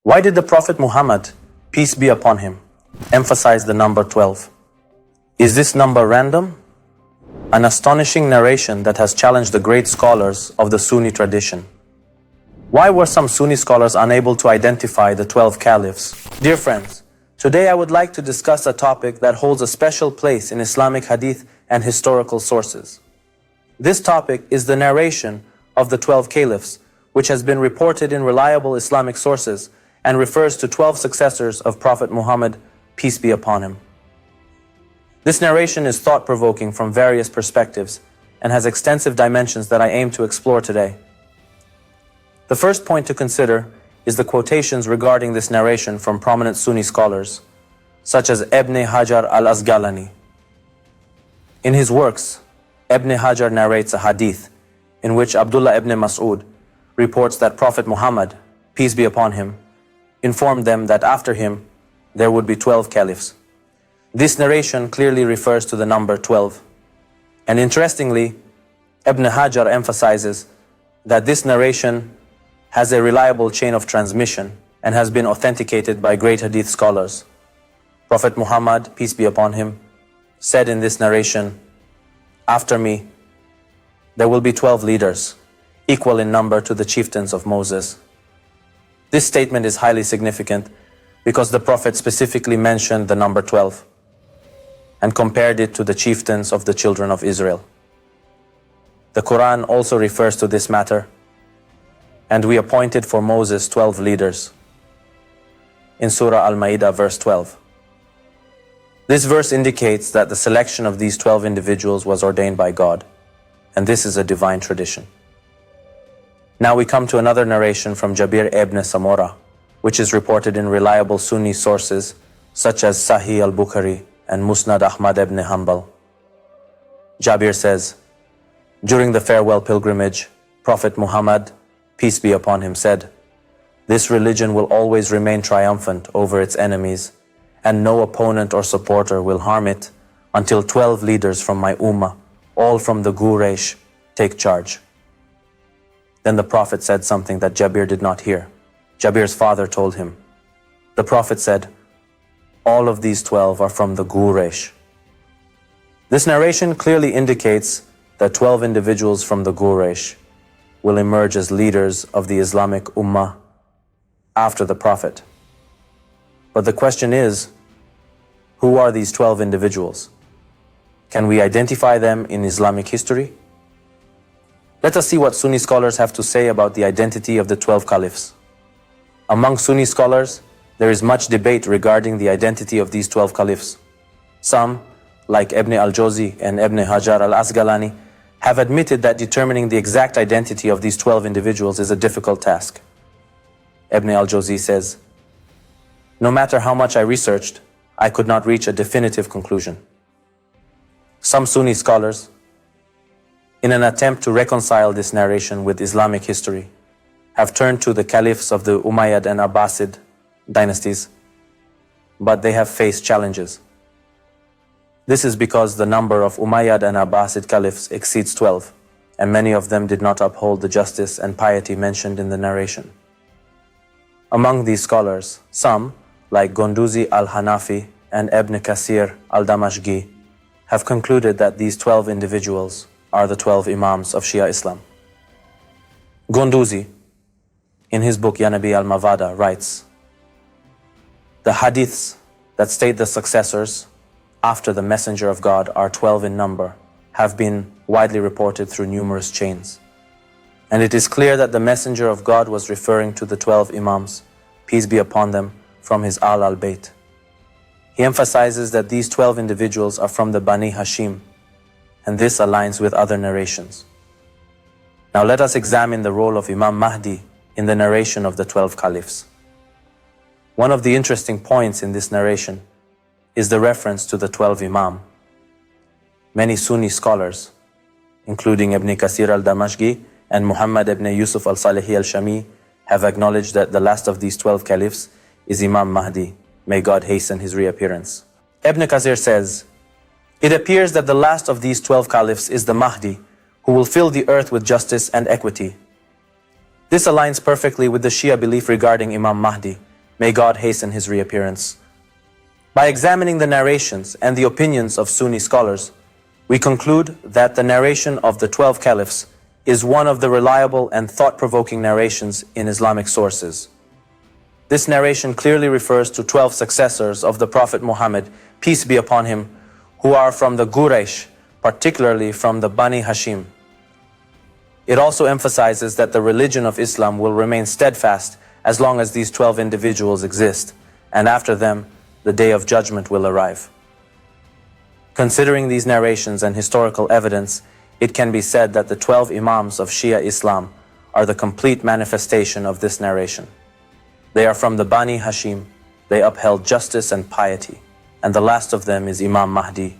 Why did the Prophet Muhammad, peace be upon him, emphasize the number 12? Is this number random? An astonishing narration that has challenged the great scholars of the Sunni tradition. Why were some Sunni scholars unable to identify the 12 Caliphs? Dear friends, today I would like to discuss a topic that holds a special place in Islamic Hadith and historical sources. This topic is the narration of the 12 Caliphs, which has been reported in reliable Islamic sources and refers to 12 successors of Prophet Muhammad, peace be upon him. This narration is thought-provoking from various perspectives and has extensive dimensions that I aim to explore today. The first point to consider is the quotations regarding this narration from prominent Sunni scholars, such as Ibn Hajar al-Asqalani. In his works, Ibn Hajar narrates a hadith in which Abdullah ibn Mas'ud reports that Prophet Muhammad, peace be upon him, informed them that after him there would be 12 caliphs. This narration clearly refers to the number 12. And interestingly, Ibn Hajar emphasizes that this narration has a reliable chain of transmission and has been authenticated by great hadith scholars. Prophet Muhammad, peace be upon him, said in this narration, "After me, there will be 12 leaders, equal in number to the chieftains of Moses." This statement is highly significant because the Prophet specifically mentioned the number 12 and compared it to the chieftains of the children of Israel. The Quran also refers to this matter, and we appointed for Moses 12 leaders in Surah Al-Ma'idah verse 12. This verse indicates that the selection of these 12 individuals was ordained by God, and this is a divine tradition. Now we come to another narration from Jabir ibn Samura, which is reported in reliable Sunni sources such as Sahih al-Bukhari and Musnad Ahmad ibn Hanbal. Jabir says, during the farewell pilgrimage, Prophet Muhammad, peace be upon him, said, "This religion will always remain triumphant over its enemies, and no opponent or supporter will harm it until 12 leaders from my ummah, all from the Quraysh, take charge." Then the Prophet said something that Jabir did not hear. Jabir's father told him, the Prophet said, "All of these 12 are from the Quraysh." This narration clearly indicates that 12 individuals from the Quraysh will emerge as leaders of the Islamic Ummah after the Prophet. But the question is, who are these 12 individuals? Can we identify them in Islamic history? Let us see what Sunni scholars have to say about the identity of the 12 Caliphs. Among Sunni scholars, there is much debate regarding the identity of these 12 Caliphs. Some, like Ibn al-Jawzi and Ibn Hajar al-Asqalani, have admitted that determining the exact identity of these 12 individuals is a difficult task. Ibn al-Jawzi says, "No matter how much I researched, I could not reach a definitive conclusion." Some Sunni scholars, in an attempt to reconcile this narration with Islamic history, have turned to the caliphs of the Umayyad and Abbasid dynasties, but they have faced challenges. This is because the number of Umayyad and Abbasid caliphs exceeds 12, and many of them did not uphold the justice and piety mentioned in the narration. Among these scholars, some, like Gonduzi al-Hanafi and Ibn Kathir al-Damashqi, have concluded that these 12 individuals are the 12 Imams of Shia Islam. Gonduzi, in his book Yanabi al-Mawada, writes, "The hadiths that state the successors after the Messenger of God are 12 in number have been widely reported through numerous chains. And it is clear that the Messenger of God was referring to the 12 Imams, peace be upon them, from his al-Bayt. He emphasizes that these 12 individuals are from the Bani Hashim, and this aligns with other narrations. Now let us examine the role of Imam Mahdi in the narration of the 12 Caliphs. One of the interesting points in this narration is the reference to the 12 Imam. Many Sunni scholars, including Ibn Kathir al-Damashqi and Muhammad ibn Yusuf al-Salihi al-Shami, have acknowledged that the last of these 12 Caliphs is Imam Mahdi. May God hasten his reappearance. Ibn Kathir says, "It appears that the last of these 12 Caliphs is the Mahdi, who will fill the earth with justice and equity. This aligns perfectly with the Shia belief regarding Imam Mahdi, May God hasten his reappearance. By examining the narrations and the opinions of Sunni scholars, we conclude that the narration of the 12 Caliphs is one of the reliable and thought-provoking narrations in Islamic sources. This narration clearly refers to 12 successors of the Prophet Muhammad, peace be upon him, who are from the Quraysh, particularly from the Bani Hashim. It also emphasizes that the religion of Islam will remain steadfast as long as these 12 individuals exist, and after them, the day of judgment will arrive. Considering these narrations and historical evidence, it can be said that the 12 Imams of Shia Islam are the complete manifestation of this narration. They are from the Bani Hashim, they upheld justice and piety, and the last of them is Imam Mahdi.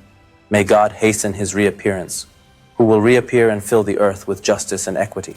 May God hasten his reappearance, who will reappear and fill the earth with justice and equity.